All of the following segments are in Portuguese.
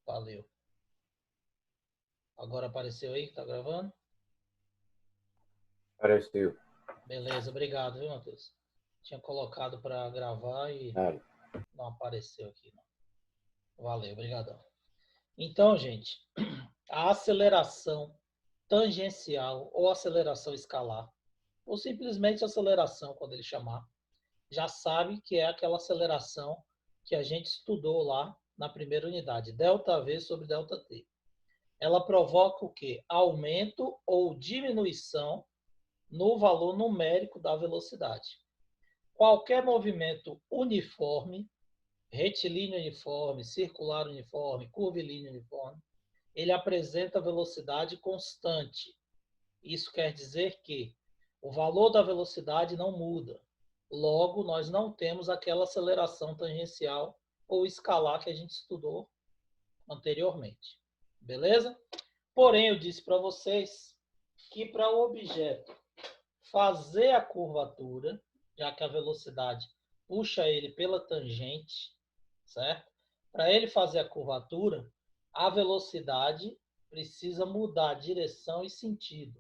Valeu. Agora apareceu aí que tá gravando? Apareceu. Beleza, obrigado, viu, Matheus? Tinha colocado para gravar e Nada. não apareceu aqui, não. Valeu, obrigadão. Então, gente, a aceleração tangencial ou aceleração escalar, ou simplesmente aceleração, quando ele chamar, já sabe que é aquela aceleração que a gente estudou lá na primeira unidade, ΔV sobre ΔT. Ela provoca o quê? Aumento ou diminuição no valor numérico da velocidade. Qualquer movimento uniforme, retilíneo uniforme, circular uniforme, curvilíneo uniforme, ele apresenta velocidade constante. Isso quer dizer que o valor da velocidade não muda. Logo, nós não temos aquela aceleração tangencial ou escalar que a gente estudou anteriormente. Beleza? Porém, eu disse para vocês que para o objeto fazer a curvatura, já que a velocidade puxa ele pela tangente, certo? Para ele fazer a curvatura, a velocidade precisa mudar direção e sentido.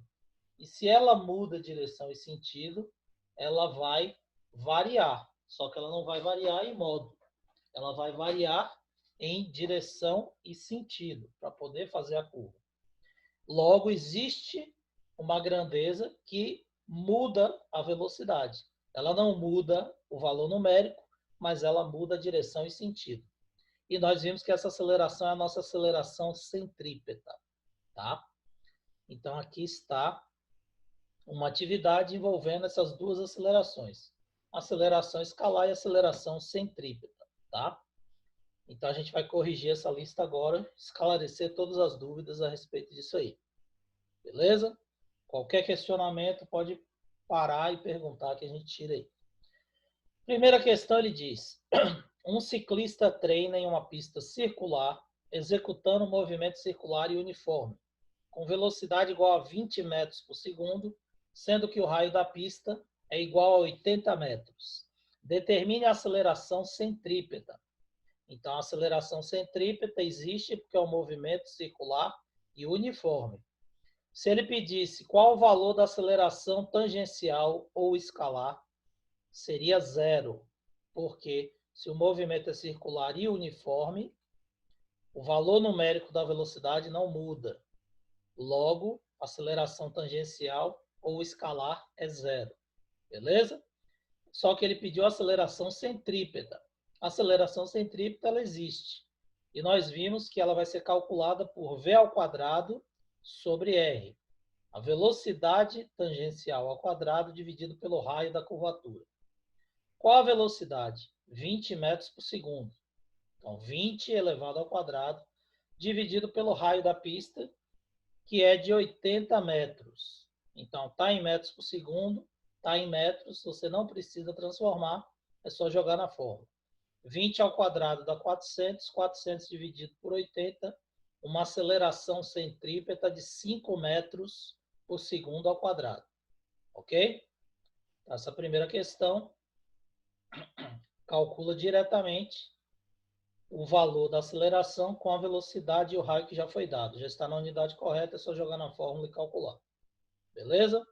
E se ela muda direção e sentido, ela vai variar. Só que ela não vai variar em modo. Ela vai variar em direção e sentido para poder fazer a curva. Logo, existe uma grandeza que muda a velocidade. Ela não muda o valor numérico, mas ela muda a direção e sentido. E nós vimos que essa aceleração é a nossa aceleração centrípeta, tá? Então, aqui está uma atividade envolvendo essas duas acelerações. Aceleração escalar e aceleração centrípeta, tá? Então, a gente vai corrigir essa lista agora, esclarecer todas as dúvidas a respeito disso aí. Beleza? Qualquer questionamento pode parar e perguntar que a gente tira aí. Primeira questão, ele diz: um ciclista treina em uma pista circular, executando um movimento circular e uniforme, com velocidade igual a 20 metros por segundo, sendo que o raio da pista é igual a 80 metros. Determine a aceleração centrípeta. Então, a aceleração centrípeta existe porque é um movimento circular e uniforme. Se ele pedisse qual o valor da aceleração tangencial ou escalar, seria zero, porque se o movimento é circular e uniforme, o valor numérico da velocidade não muda. Logo, a aceleração tangencial ou escalar é zero. Beleza? Só que ele pediu a aceleração centrípeta. A aceleração centrípeta ela existe. E nós vimos que ela vai ser calculada por v ao quadrado sobre r. A velocidade tangencial ao quadrado dividido pelo raio da curvatura. Qual a velocidade? 20 metros por segundo. Então, 20 elevado ao quadrado dividido pelo raio da pista, que é de 80 metros. Então, está em metros por segundo, está em metros, você não precisa transformar, é só jogar na fórmula. 20 ao quadrado dá 400, 400 dividido por 80, uma aceleração centrípeta de 5 metros por segundo ao quadrado. Ok? Essa primeira questão calcula diretamente o valor da aceleração com a velocidade e o raio que já foi dado. Já está na unidade correta, é só jogar na fórmula e calcular. Beleza?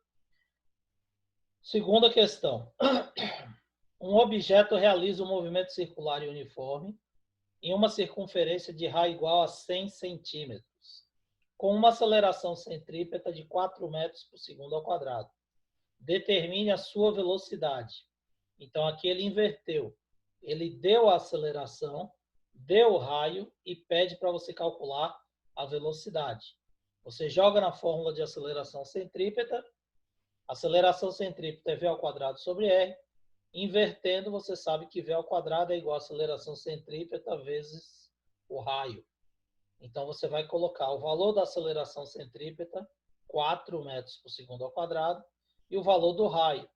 Segunda questão. Um objeto realiza um movimento circular e uniforme em uma circunferência de raio igual a 100 centímetros, com uma aceleração centrípeta de 4 metros por segundo ao quadrado. Determine a sua velocidade. Então, aqui ele inverteu. Ele deu a aceleração, deu o raio e pede para você calcular a velocidade. Você joga na fórmula de aceleração centrípeta. Aceleração centrípeta é v ao quadrado sobre r. Invertendo, você sabe que v ao quadrado é igual a aceleração centrípeta vezes o raio. Então, você vai colocar o valor da aceleração centrípeta, 4 metros por segundo ao quadrado, e o valor do raio.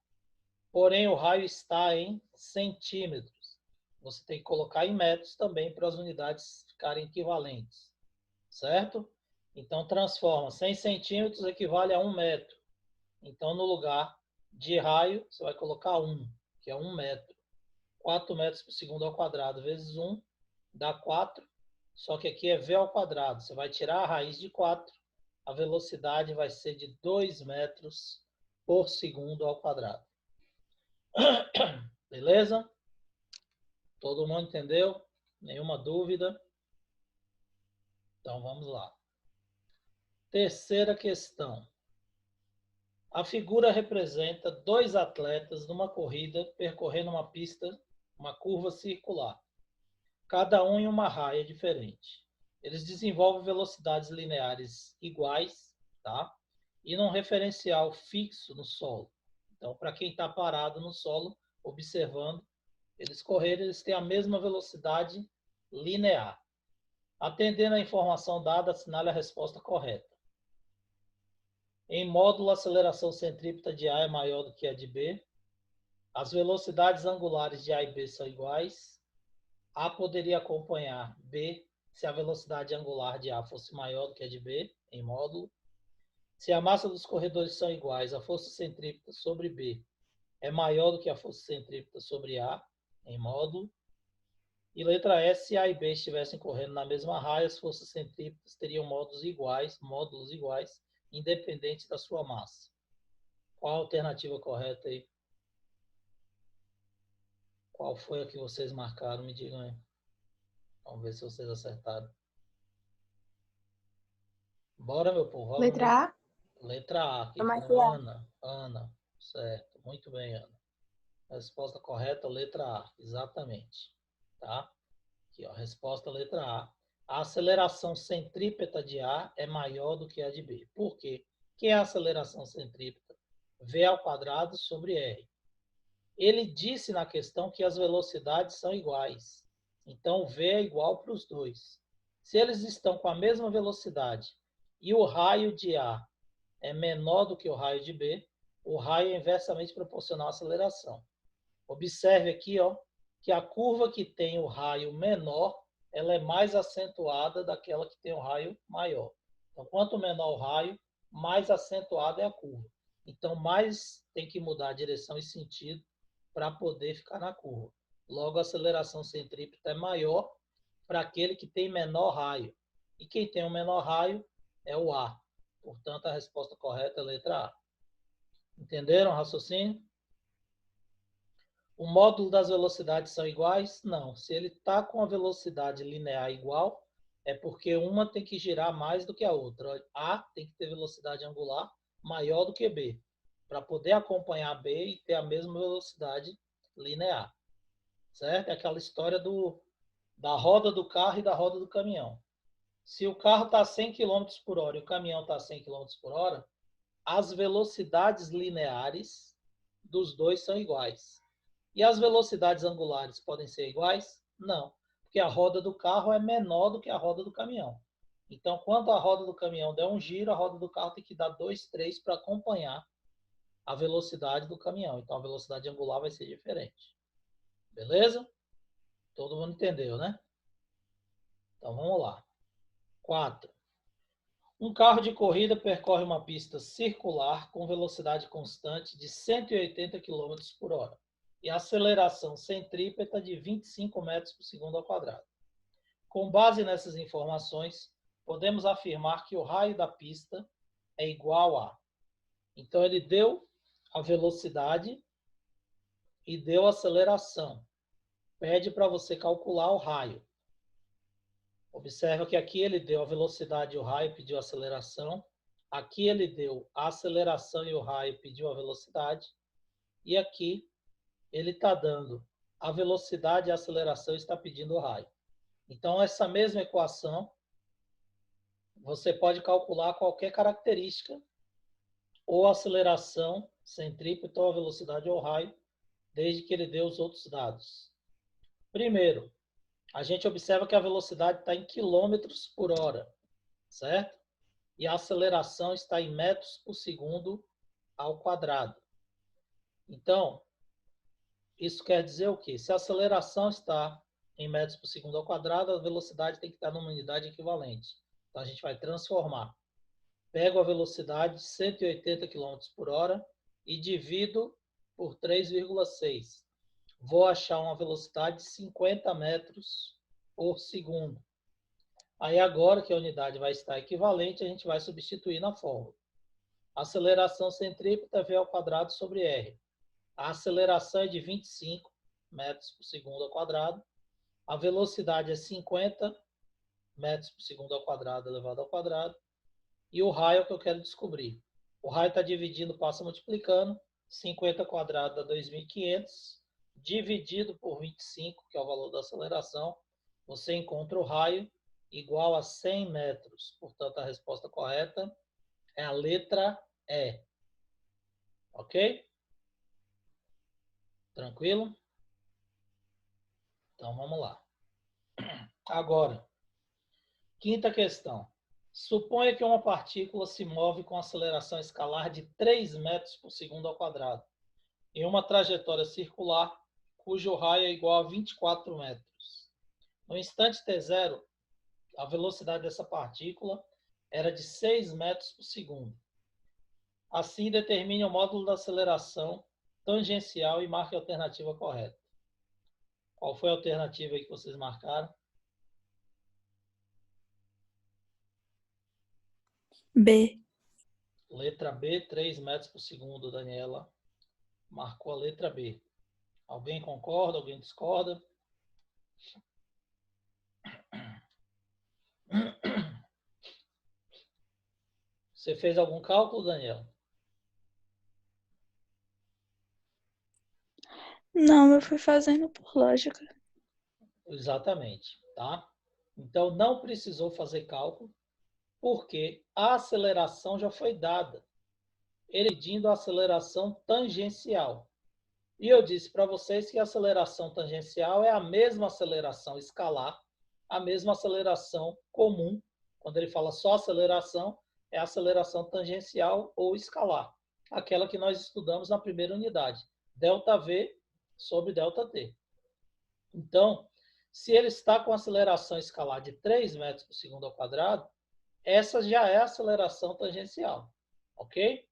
Porém, o raio está em centímetros. Você tem que colocar em metros também para as unidades ficarem equivalentes. Certo? Então, transforma. 100 centímetros equivale a 1 metro. Então, no lugar de raio, você vai colocar 1, que é 1 metro. 4 metros por segundo ao quadrado vezes 1 dá 4. Só que aqui é v ao quadrado. Você vai tirar a raiz de 4, a velocidade vai ser de 2 metros por segundo ao quadrado. Beleza? Todo mundo entendeu? Nenhuma dúvida? Então vamos lá. Terceira questão. A figura representa dois atletas numa corrida percorrendo uma pista, uma curva circular, cada um em uma raia diferente. Eles desenvolvem velocidades lineares iguais, tá? E num referencial fixo no solo. Então, para quem está parado no solo, observando, eles correrem, eles têm a mesma velocidade linear. Atendendo à informação dada, assinale a resposta correta. Em módulo, a aceleração centrípeta de A é maior do que a de B. As velocidades angulares de A e B são iguais. A poderia acompanhar B se a velocidade angular de A fosse maior do que a de B, em módulo. Se a massa dos corredores são iguais, a força centrípeta sobre B é maior do que a força centrípeta sobre A, em módulo. E letra S, se A e B estivessem correndo na mesma raia, as forças centrípetas teriam módulos iguais, independente da sua massa. Qual a alternativa correta aí? Qual foi a que vocês marcaram? Me digam aí. Vamos ver se vocês acertaram. Bora, meu povo. Vamos ver. Letra A? Letra A. Aqui Eu foi marquei A. Ana. Ana. Certo. Muito bem, Ana. Resposta correta, letra A. Exatamente. Tá? Aqui, ó. Resposta, letra A. A aceleração centrípeta de A é maior do que a de B. Por quê? O que é a aceleração centrípeta? V ao quadrado sobre R. Ele disse na questão que as velocidades são iguais. Então, V é igual para os dois. Se eles estão com a mesma velocidade e o raio de A é menor do que o raio de B, o raio é inversamente proporcional à aceleração. Observe aqui, ó, que a curva que tem o raio menor, ela é mais acentuada daquela que tem o raio maior. Então, quanto menor o raio, mais acentuada é a curva. Então, mais tem que mudar a direção e sentido para poder ficar na curva. Logo, a aceleração centrípeta é maior para aquele que tem menor raio. E quem tem o menor raio é o A. Portanto, a resposta correta é a letra A. Entenderam o raciocínio? O módulo das velocidades são iguais? Não. Se ele está com a velocidade linear igual, é porque uma tem que girar mais do que a outra. A tem que ter velocidade angular maior do que B, para poder acompanhar B e ter a mesma velocidade linear. Certo? É aquela história da roda do carro e da roda do caminhão. Se o carro está a 100 km por hora e o caminhão está a 100 km por hora, as velocidades lineares dos dois são iguais. E as velocidades angulares podem ser iguais? Não, porque a roda do carro é menor do que a roda do caminhão. Então, quando a roda do caminhão der um giro, a roda do carro tem que dar 2, 3 para acompanhar a velocidade do caminhão. Então, a velocidade angular vai ser diferente. Beleza? Todo mundo entendeu, né? Então, vamos lá. 4. Um carro de corrida percorre uma pista circular com velocidade constante de 180 km por hora e aceleração centrípeta de 25 metros por segundo ao quadrado. Com base nessas informações, podemos afirmar que o raio da pista é igual a... Então, ele deu a velocidade e deu a aceleração. Pede para você calcular o raio. Observa que aqui ele deu a velocidade e o raio pediu a aceleração. Aqui ele deu a aceleração e o raio pediu a velocidade. E aqui ele está dando a velocidade e a aceleração está pedindo o raio. Então, essa mesma equação, você pode calcular qualquer característica, ou a aceleração centrípeta, ou a velocidade ou raio, desde que ele dê os outros dados. Primeiro, a gente observa que a velocidade está em quilômetros por hora, certo? E a aceleração está em metros por segundo ao quadrado. Então, isso quer dizer o quê? Se a aceleração está em metros por segundo ao quadrado, a velocidade tem que estar numa unidade equivalente. Então, a gente vai transformar. Pego a velocidade de 180 km por hora e divido por 3,6. Vou achar uma velocidade de 50 metros por segundo. Aí agora que a unidade vai estar equivalente, a gente vai substituir na fórmula. Aceleração centrípeta V ao quadrado sobre R. A aceleração é de 25 metros por segundo ao quadrado. A velocidade é 50 metros por segundo ao quadrado elevado ao quadrado. E o raio é o que eu quero descobrir. O raio está dividindo, passa multiplicando. 50 quadrado dá 2.500. Dividido por 25, que é o valor da aceleração, você encontra o raio igual a 100 metros. Portanto, a resposta correta é a letra E. Ok? Tranquilo? Então, vamos lá. Agora, quinta questão. Suponha que uma partícula se move com aceleração escalar de 3 metros por segundo ao quadrado, em uma trajetória circular, cujo raio é igual a 24 metros. No instante t0, a velocidade dessa partícula era de 6 metros por segundo. Assim, determine o módulo da aceleração tangencial e marque a alternativa correta. Qual foi a alternativa aí que vocês marcaram? B. Letra B, 3 metros por segundo, Daniela. Marcou a letra B. Alguém concorda? Alguém discorda? Você fez algum cálculo, Daniela? Não, eu fui fazendo por lógica. Exatamente, tá? Então, não precisou fazer cálculo, porque a aceleração já foi dada, medindo a aceleração tangencial. E eu disse para vocês que a aceleração tangencial é a mesma aceleração escalar, a mesma aceleração comum. Quando ele fala só aceleração, é a aceleração tangencial ou escalar, aquela que nós estudamos na primeira unidade, ΔV sobre ΔT. Então, se ele está com aceleração escalar de 3 metros por segundo ao quadrado, essa já é a aceleração tangencial, ok?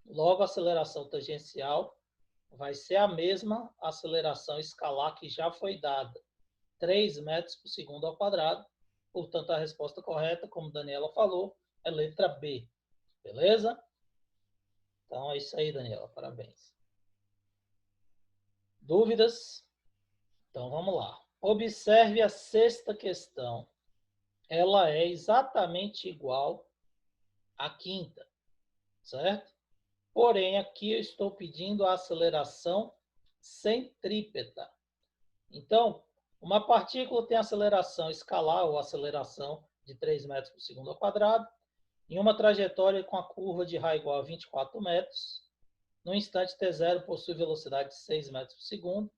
Logo, a aceleração tangencial vai ser a mesma aceleração escalar que já foi dada, 3 metros por segundo ao quadrado. Portanto, a resposta correta, como a Daniela falou, é letra B. Beleza? Então, é isso aí, Daniela. Parabéns. Dúvidas? Então, vamos lá. Observe a sexta questão. Ela é exatamente igual à quinta, certo? Porém, aqui eu estou pedindo a aceleração centrípeta. Então, uma partícula tem aceleração escalar ou aceleração de 3 metros por segundo ao quadrado, em uma trajetória com a curva de raio igual a 24 metros. No instante t0 possui velocidade de 6 metros por segundo.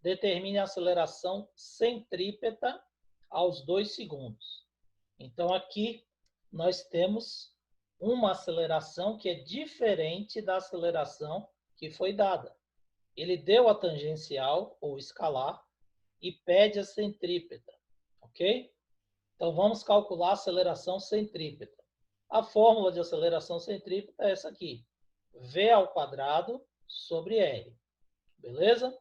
Determine a aceleração centrípeta aos 2 segundos. Então, aqui nós temos uma aceleração que é diferente da aceleração que foi dada. Ele deu a tangencial ou escalar e pede a centrípeta, ok? Então, vamos calcular a aceleração centrípeta. A fórmula de aceleração centrípeta é essa aqui. V ao quadrado sobre R. Beleza?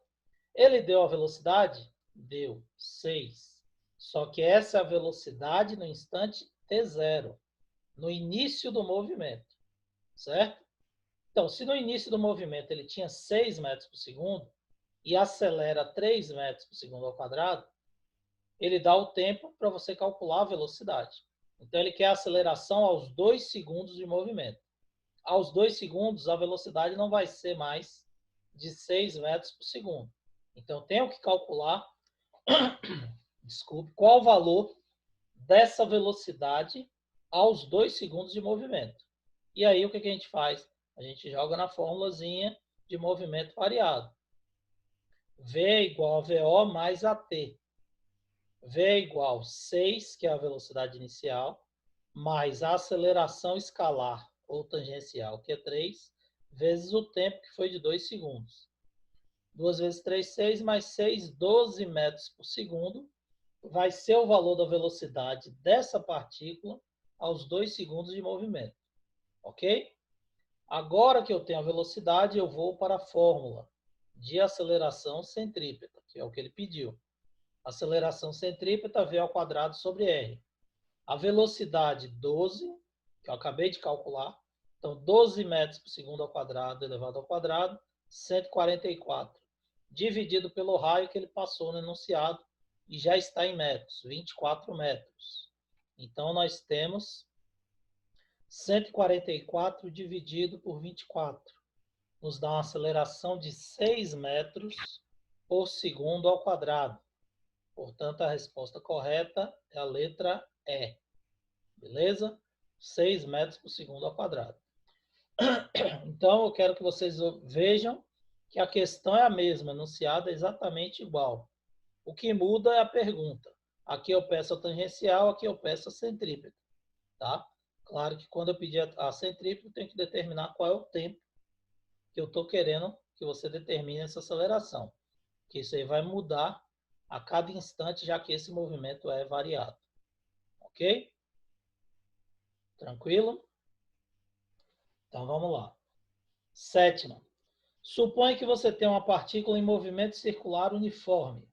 Ele deu a velocidade? Deu 6. Só que essa é a velocidade no instante t0, no início do movimento, certo? Então, se no início do movimento ele tinha 6 metros por segundo e acelera 3 metros por segundo ao quadrado, ele dá o tempo para você calcular a velocidade. Então, ele quer a aceleração aos 2 segundos de movimento. Aos 2 segundos, a velocidade não vai ser mais de 6 metros por segundo. Então, tenho que calcular, desculpe, qual o valor dessa velocidade aos 2 segundos de movimento. E aí, o que a gente faz? A gente joga na formulazinha de movimento variado. V é igual a VO mais AT. V é igual a 6, que é a velocidade inicial, mais a aceleração escalar ou tangencial, que é 3, vezes o tempo, que foi de 2 segundos. 2 vezes 3, 6, mais 6, 12 metros por segundo, vai ser o valor da velocidade dessa partícula aos 2 segundos de movimento. Ok? Agora que eu tenho a velocidade, eu vou para a fórmula de aceleração centrípeta, que é o que ele pediu. Aceleração centrípeta V ao quadrado sobre R. A velocidade 12, que eu acabei de calcular. Então, 12 metros por segundo ao quadrado elevado ao quadrado, 144. Dividido pelo raio que ele passou no enunciado e já está em metros, 24 metros. Então, nós temos 144 dividido por 24. Nos dá uma aceleração de 6 metros por segundo ao quadrado. Portanto, a resposta correta é a letra E. Beleza? 6 metros por segundo ao quadrado. Então, eu quero que vocês vejam que a questão é a mesma, enunciada é exatamente igual. O que muda é a pergunta. Aqui eu peço a tangencial, aqui eu peço a centrípeta. Tá? Claro que quando eu pedir a centrípeta, eu tenho que determinar qual é o tempo que eu estou querendo que você determine essa aceleração. Que isso aí vai mudar a cada instante, já que esse movimento é variado. Ok? Tranquilo? Então vamos lá. Sétima. Suponha que você tem uma partícula em movimento circular uniforme.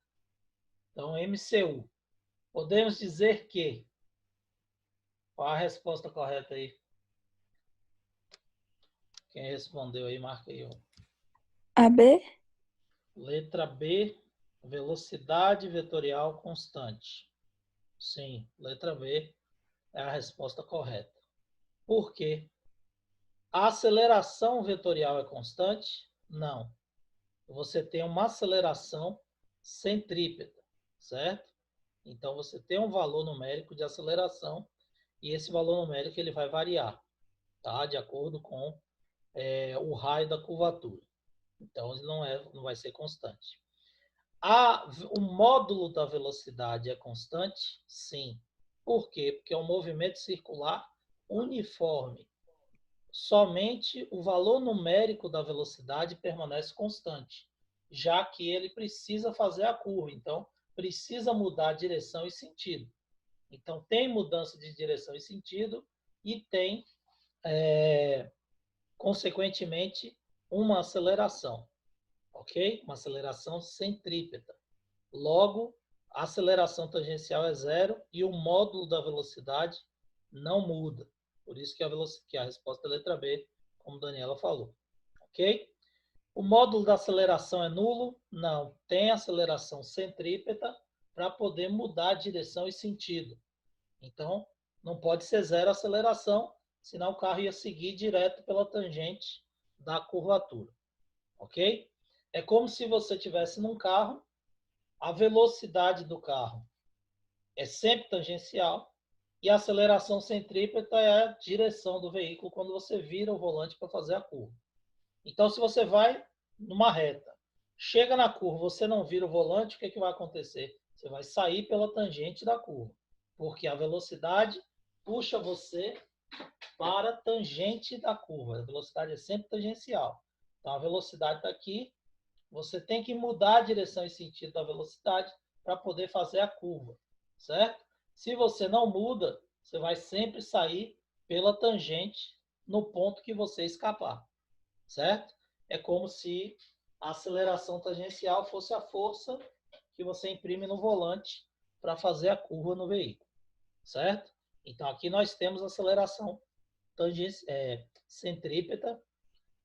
Então, MCU. Podemos dizer que... Qual a resposta correta aí? Quem respondeu aí, marca aí. AB? Letra B, velocidade vetorial constante. Sim, letra B é a resposta correta. Por quê? A aceleração vetorial é constante? Não. Você tem uma aceleração centrípeta, certo? Então, você tem um valor numérico de aceleração e esse valor numérico ele vai variar, tá? De acordo com o raio da curvatura. Então, ele não vai ser constante. O módulo da velocidade é constante? Sim. Por quê? Porque é um movimento circular uniforme. Somente o valor numérico da velocidade permanece constante, já que ele precisa fazer a curva. Então, precisa mudar a direção e sentido. Então, tem mudança de direção e sentido e tem, consequentemente, uma aceleração. Ok? Uma aceleração centrípeta. Logo, a aceleração tangencial é zero e o módulo da velocidade não muda. Por isso que a resposta é letra B, como a Daniela falou. Ok? O módulo da aceleração é nulo? Não. Tem aceleração centrípeta para poder mudar a direção e sentido. Então, não pode ser zero aceleração, senão o carro ia seguir direto pela tangente da curvatura. Ok? É como se você estivesse num carro, a velocidade do carro é sempre tangencial e a aceleração centrípeta é a direção do veículo quando você vira o volante para fazer a curva. Então, se você vai numa reta, chega na curva, você não vira o volante, o que vai acontecer? Você vai sair pela tangente da curva, porque a velocidade puxa você para a tangente da curva. A velocidade é sempre tangencial. Então, a velocidade está aqui, você tem que mudar a direção e sentido da velocidade para poder fazer a curva, certo? Se você não muda, você vai sempre sair pela tangente no ponto que você escapar, certo? É como se a aceleração tangencial fosse a força que você imprime no volante para fazer a curva no veículo, certo? Então, aqui nós temos aceleração centrípeta,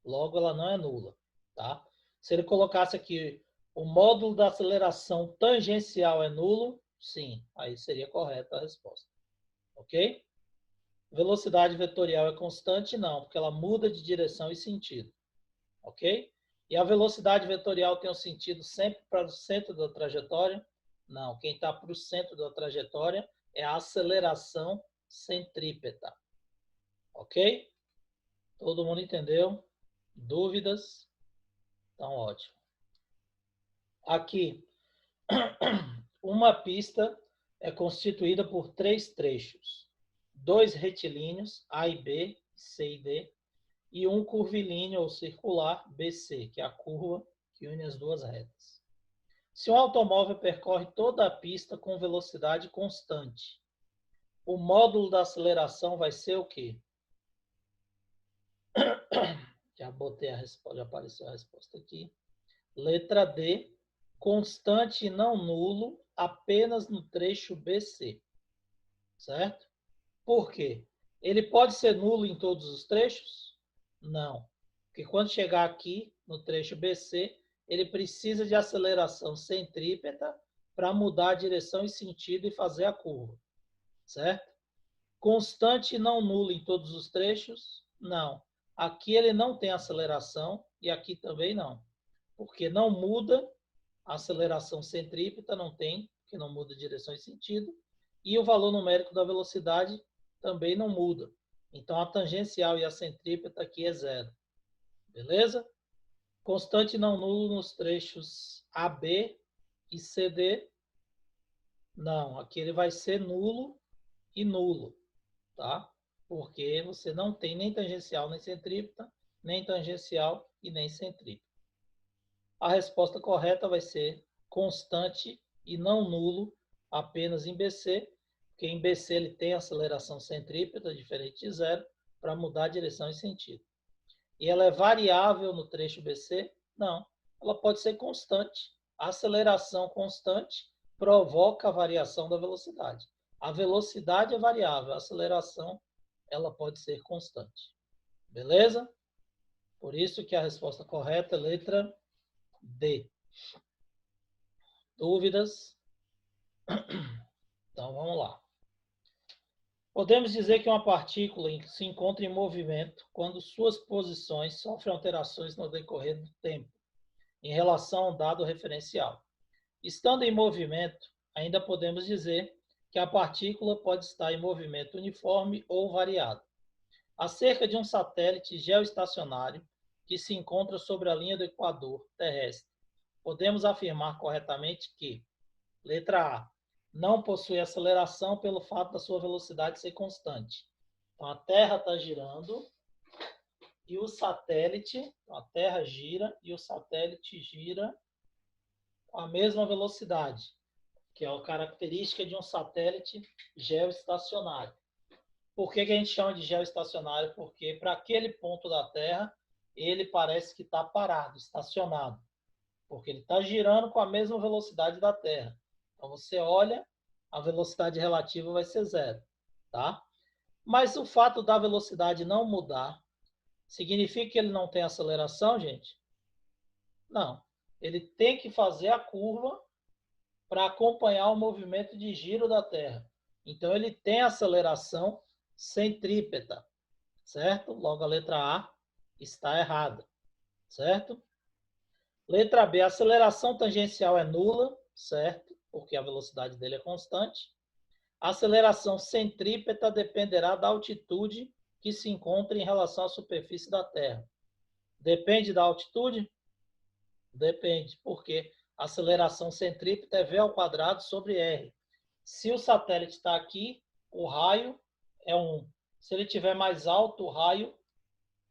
logo ela não é nula, tá? Se ele colocasse aqui o módulo da aceleração tangencial é nulo, sim, aí seria correta a resposta. Ok? Velocidade vetorial é constante? Não, porque ela muda de direção e sentido. Ok? E a velocidade vetorial tem um sentido sempre para o centro da trajetória? Não, quem está para o centro da trajetória é a aceleração centrípeta. Ok? Todo mundo entendeu? Dúvidas? Então, ótimo. Aqui, uma pista é constituída por 3 trechos. 2 retilíneos, A e B, C e D, e um curvilíneo ou circular, BC, que é a curva que une as duas retas. Se um automóvel percorre toda a pista com velocidade constante, o módulo da aceleração vai ser o quê? Já botei a resposta, já apareceu a resposta aqui. Letra D, constante e não nulo, apenas no trecho BC. Certo? Por quê? Ele pode ser nulo em todos os trechos? Não. Porque quando chegar aqui, no trecho BC, ele precisa de aceleração centrípeta para mudar a direção e sentido e fazer a curva. Certo? Constante e não nulo em todos os trechos? Não. Aqui ele não tem aceleração e aqui também não. Porque não muda a aceleração centrípeta, não tem, porque não muda a direção e sentido. E o valor numérico da velocidade também não muda. Então, a tangencial e a centrípeta aqui é zero. Beleza? Constante não nulo nos trechos AB e CD? Não, aqui ele vai ser nulo e nulo, tá? Porque você não tem nem tangencial nem centrípeta, nem tangencial e nem centrípeta. A resposta correta vai ser constante e não nulo apenas em BC, porque em BC ele tem aceleração centrípeta, diferente de zero, para mudar a direção e sentido. E ela é variável no trecho BC? Não, ela pode ser constante. A aceleração constante provoca a variação da velocidade. A velocidade é variável, a aceleração ela pode ser constante. Beleza? Por isso que a resposta correta é letra D. Dúvidas? Então vamos lá. Podemos dizer que uma partícula se encontra em movimento quando suas posições sofrem alterações no decorrer do tempo, em relação a um dado referencial. Estando em movimento, ainda podemos dizer que a partícula pode estar em movimento uniforme ou variado. Acerca de um satélite geoestacionário que se encontra sobre a linha do equador terrestre, podemos afirmar corretamente que, letra A, não possui aceleração pelo fato da sua velocidade ser constante. Então, a Terra está girando e o satélite, a Terra gira e o satélite gira com a mesma velocidade, que é a característica de um satélite geoestacionário. Por que a gente chama de geoestacionário? Porque para aquele ponto da Terra, ele parece que está parado, estacionado, porque ele está girando com a mesma velocidade da Terra. Então, você olha, a velocidade relativa vai ser zero, tá? Mas o fato da velocidade não mudar, significa que ele não tem aceleração, gente? Não. Ele tem que fazer a curva para acompanhar o movimento de giro da Terra. Então, ele tem aceleração centrípeta, certo? Logo, a letra A está errada, certo? Letra B, a aceleração tangencial é nula, certo? Porque a velocidade dele é constante. A aceleração centrípeta dependerá da altitude que se encontra em relação à superfície da Terra. Depende da altitude? Depende, porque a aceleração centrípeta é V ao quadrado sobre R. Se o satélite está aqui, o raio é 1. Se ele estiver mais alto, o raio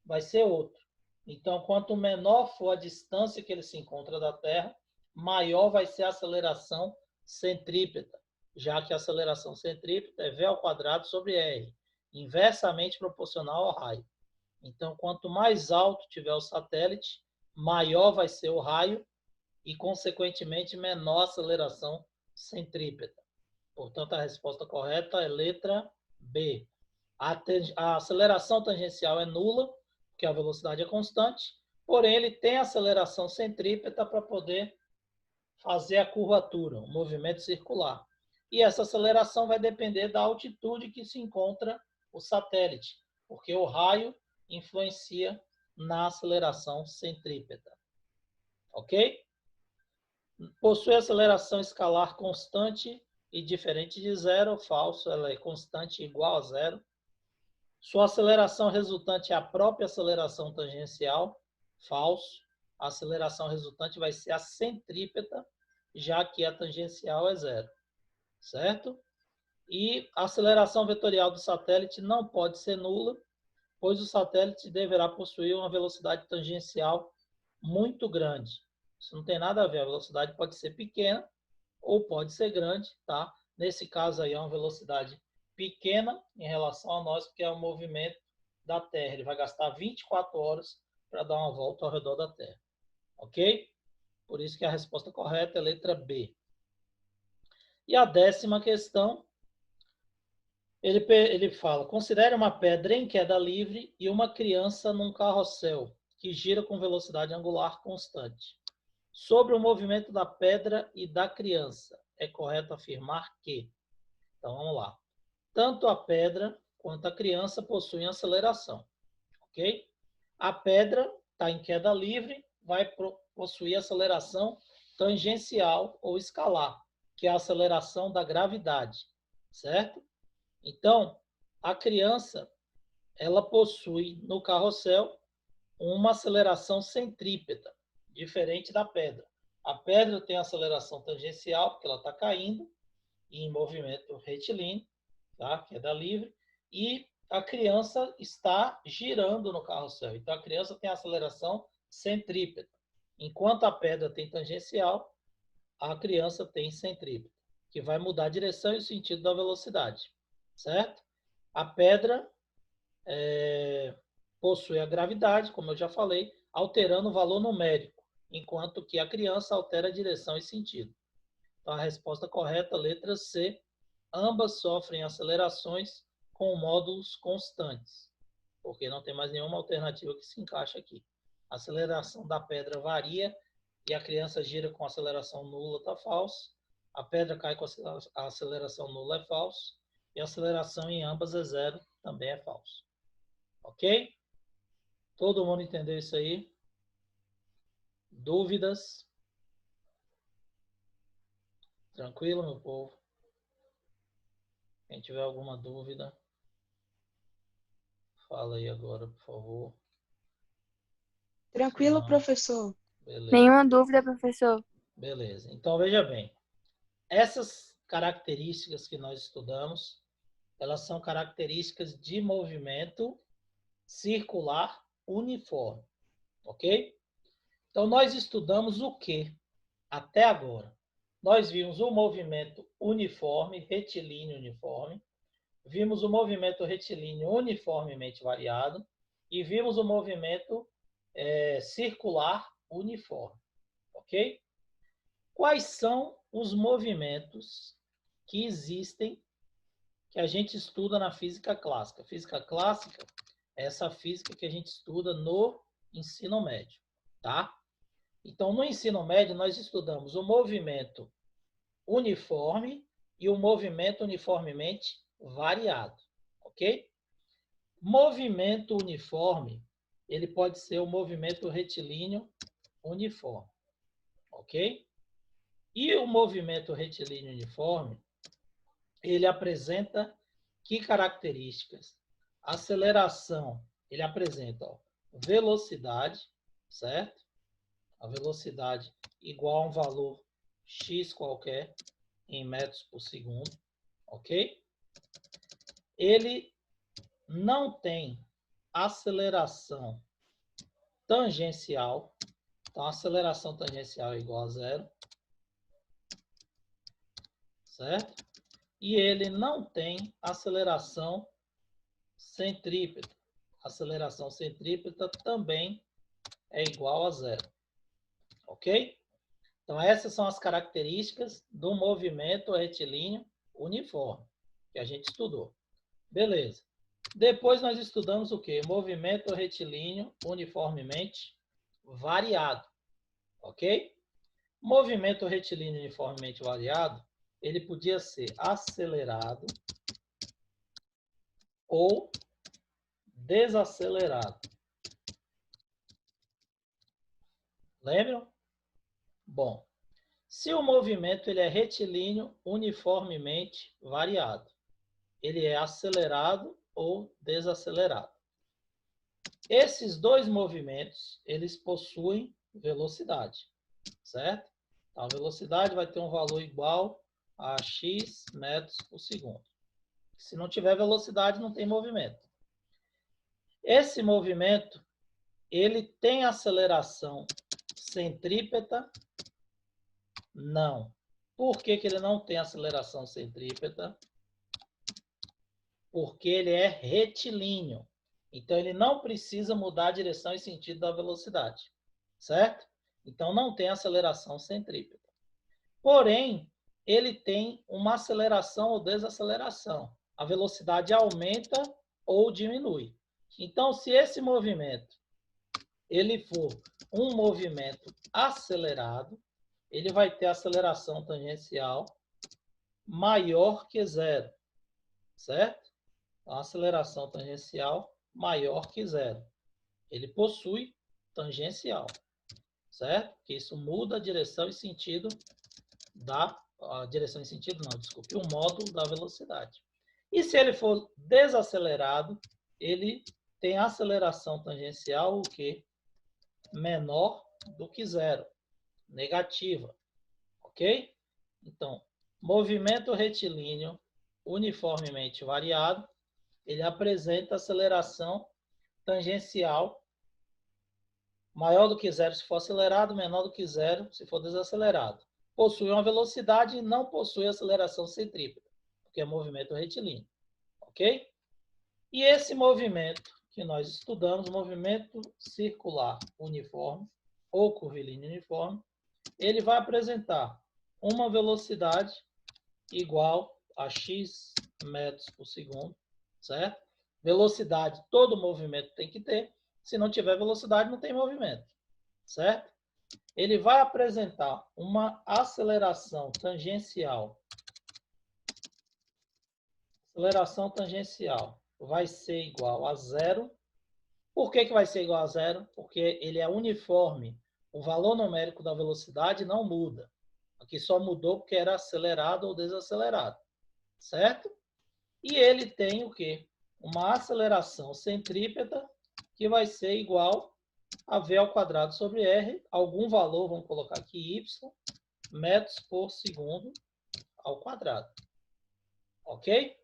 vai ser outro. Então, quanto menor for a distância que ele se encontra da Terra, maior vai ser a aceleração centrípeta, já que a aceleração centrípeta é V ao quadrado sobre R, inversamente proporcional ao raio. Então, quanto mais alto tiver o satélite, maior vai ser o raio e, consequentemente, menor a aceleração centrípeta. Portanto, a resposta correta é letra B. A aceleração tangencial é nula, porque a velocidade é constante, porém ele tem aceleração centrípeta para poder fazer a curvatura, o movimento circular. E essa aceleração vai depender da altitude que se encontra o satélite, porque o raio influencia na aceleração centrípeta. Ok? Possui aceleração escalar constante e diferente de zero, falso, ela é constante igual a zero. Sua aceleração resultante é a própria aceleração tangencial, falso. A aceleração resultante vai ser a centrípeta, já que a tangencial é zero, certo? E a aceleração vetorial do satélite não pode ser nula, pois o satélite deverá possuir uma velocidade tangencial muito grande. Isso não tem nada a ver, a velocidade pode ser pequena ou pode ser grande, tá? Nesse caso aí é uma velocidade pequena em relação a nós, porque é o movimento da Terra. Ele vai gastar 24 horas para dar uma volta ao redor da Terra. Ok? Por isso que a resposta correta é a letra B. E a 10ª questão. Ele fala, considere uma pedra em queda livre e uma criança num carrossel que gira com velocidade angular constante. Sobre o movimento da pedra e da criança, é correto afirmar que... Então, vamos lá. Tanto a pedra quanto a criança possuem aceleração, ok? A pedra está em queda livre, vai possuir aceleração tangencial ou escalar, que é a aceleração da gravidade, certo? Então, a criança, ela possui no carrossel uma aceleração centrípeta, diferente da pedra. A pedra tem aceleração tangencial, porque ela está caindo, em movimento retilíneo, tá? Queda livre, e a criança está girando no carrossel. Então, a criança tem aceleração centrípeta. Enquanto a pedra tem tangencial, a criança tem centrípeta, que vai mudar a direção e o sentido da velocidade, certo? A pedra possui a gravidade, como eu já falei, alterando o valor numérico, enquanto que a criança altera a direção e sentido. Então, a resposta correta, letra C, ambas sofrem acelerações com módulos constantes, porque não tem mais nenhuma alternativa que se encaixe aqui. A aceleração da pedra varia e a criança gira com aceleração nula, está falso. A pedra cai com a aceleração nula, é falso. E a aceleração em ambas é zero, também é falso. Ok? Todo mundo entendeu isso aí? Dúvidas? Tranquilo, meu povo? Quem tiver alguma dúvida, fala aí agora, por favor. Tranquilo, Não. professor. Beleza. Nenhuma dúvida, professor. Beleza. Então, veja bem. Essas características que nós estudamos, elas são características de movimento circular uniforme. Ok? Então, nós estudamos o que até agora? Nós vimos o movimento uniforme, retilíneo uniforme, vimos o movimento retilíneo uniformemente variado e vimos o movimento circular uniforme, ok? Quais são os movimentos que existem que a gente estuda na física clássica? Física clássica é essa física que a gente estuda no ensino médio, tá? Então, no ensino médio, nós estudamos o movimento uniforme e o movimento uniformemente variado, ok? Movimento uniforme, ele pode ser o movimento retilíneo uniforme, ok? E o movimento retilíneo uniforme, ele apresenta que características? Aceleração, ele apresenta velocidade, certo? A velocidade igual a um valor x qualquer em metros por segundo, ok? Ele não tem aceleração tangencial, então a aceleração tangencial é igual a zero, certo? E ele não tem aceleração centrípeta. A aceleração centrípeta também é igual a zero, ok? Então essas são as características do movimento retilíneo uniforme, que a gente estudou. Beleza. Depois nós estudamos o quê? Movimento retilíneo uniformemente variado, ok? Movimento retilíneo uniformemente variado, ele podia ser acelerado ou desacelerado. Lembram? Bom, se o movimento ele é retilíneo uniformemente variado, ele é acelerado ou desacelerado. Esses dois movimentos, eles possuem velocidade, certo? Então, a velocidade vai ter um valor igual a x metros por segundo. Se não tiver velocidade, não tem movimento. Esse movimento, ele tem aceleração centrípeta? Não. Por que que ele não tem aceleração centrípeta? Porque ele é retilíneo. Então, ele não precisa mudar a direção e sentido da velocidade, certo? Então, não tem aceleração centrípeta. Porém, ele tem uma aceleração ou desaceleração. a velocidade aumenta ou diminui. Então, se esse movimento ele for um movimento acelerado, ele vai ter aceleração tangencial maior que zero, certo? A aceleração tangencial maior que zero. Ele possui tangencial, certo? Que isso muda a direção e sentido o módulo da velocidade. E se ele for desacelerado, ele tem aceleração tangencial o quê? Menor do que zero, negativa, ok? Então, movimento retilíneo uniformemente variado, ele apresenta aceleração tangencial maior do que zero se for acelerado, menor do que zero se for desacelerado. Possui uma velocidade e não possui aceleração centrípeta, porque é movimento retilíneo, ok? E esse movimento que nós estudamos, movimento circular uniforme ou curvilíneo uniforme, ele vai apresentar uma velocidade igual a x metros por segundo, certo? Velocidade, todo movimento tem que ter. Se não tiver velocidade, não tem movimento, certo? Ele vai apresentar uma aceleração tangencial. Aceleração tangencial vai ser igual a zero. Por que vai ser igual a zero? Porque ele é uniforme. O valor numérico da velocidade não muda. Aqui só mudou porque era acelerado ou desacelerado, certo? E ele tem o quê? Uma aceleração centrípeta que vai ser igual a v ao quadrado sobre r, algum valor, vamos colocar aqui y, metros por segundo ao quadrado. Ok?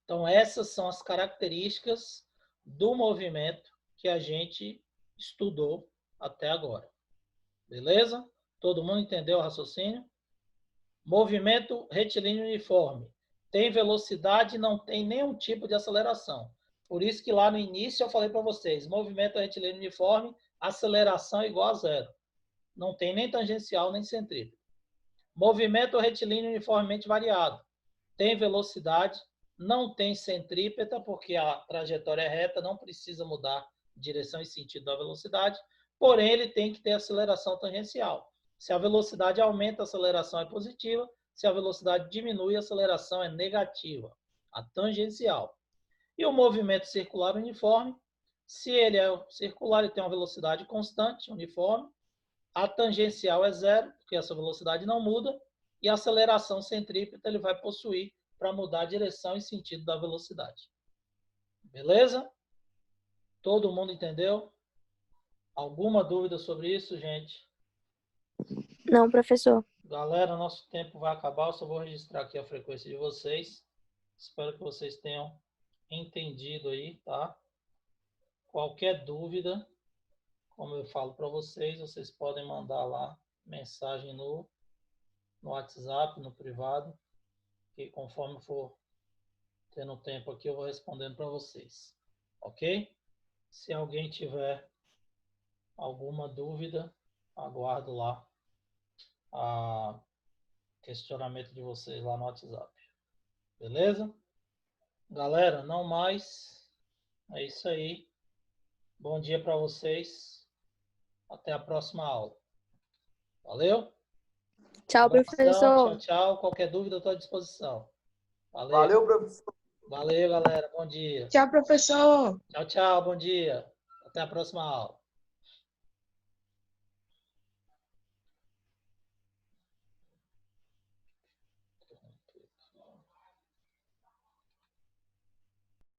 Então, essas são as características do movimento que a gente estudou até agora. Beleza? Todo mundo entendeu o raciocínio? Movimento retilíneo uniforme. Tem velocidade e não tem nenhum tipo de aceleração. Por isso que lá no início eu falei para vocês, movimento retilíneo uniforme, aceleração é igual a zero. Não tem nem tangencial nem centrípeta. Movimento retilíneo uniformemente variado. Tem velocidade, não tem centrípeta, porque a trajetória é reta, não precisa mudar direção e sentido da velocidade, porém ele tem que ter aceleração tangencial. Se a velocidade aumenta, a aceleração é positiva. Se a velocidade diminui, a aceleração é negativa, a tangencial. E o movimento circular uniforme, se ele é circular e tem uma velocidade constante, uniforme, a tangencial é zero, porque essa velocidade não muda, e a aceleração centrípeta ele vai possuir para mudar a direção e sentido da velocidade. Beleza? Todo mundo entendeu? Alguma dúvida sobre isso, gente? Não, professor. Galera, nosso tempo vai acabar, eu só vou registrar aqui a frequência de vocês. Espero que vocês tenham entendido aí, tá? Qualquer dúvida, como eu falo para vocês, vocês podem mandar lá mensagem no WhatsApp, no privado, que conforme for tendo tempo aqui, eu vou respondendo para vocês, ok? Se alguém tiver alguma dúvida, aguardo lá o questionamento de vocês lá no WhatsApp. Beleza? Galera, não mais. É isso aí. Bom dia para vocês. Até a próxima aula. Valeu? Tchau, Abração, professor. tchau, tchau. Qualquer dúvida, eu estou à disposição. Valeu. Valeu, professor. Valeu, galera. Bom dia. Tchau, professor. Tchau, tchau. Bom dia. Até a próxima aula.